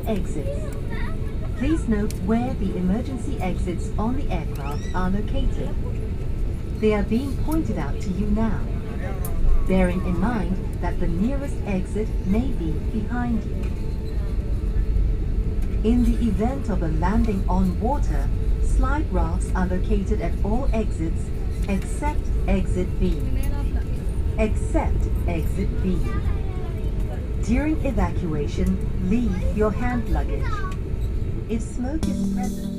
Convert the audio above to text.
exits. Please note where the emergency exits on the aircraft are located. They are being pointed out to you now, bearing in mind that the nearest exit may be behind you. In the event of a landing on water, slide rafts are located at all exits except exit B. Except exit B. During evacuation, leave your hand luggage. If smoke is present,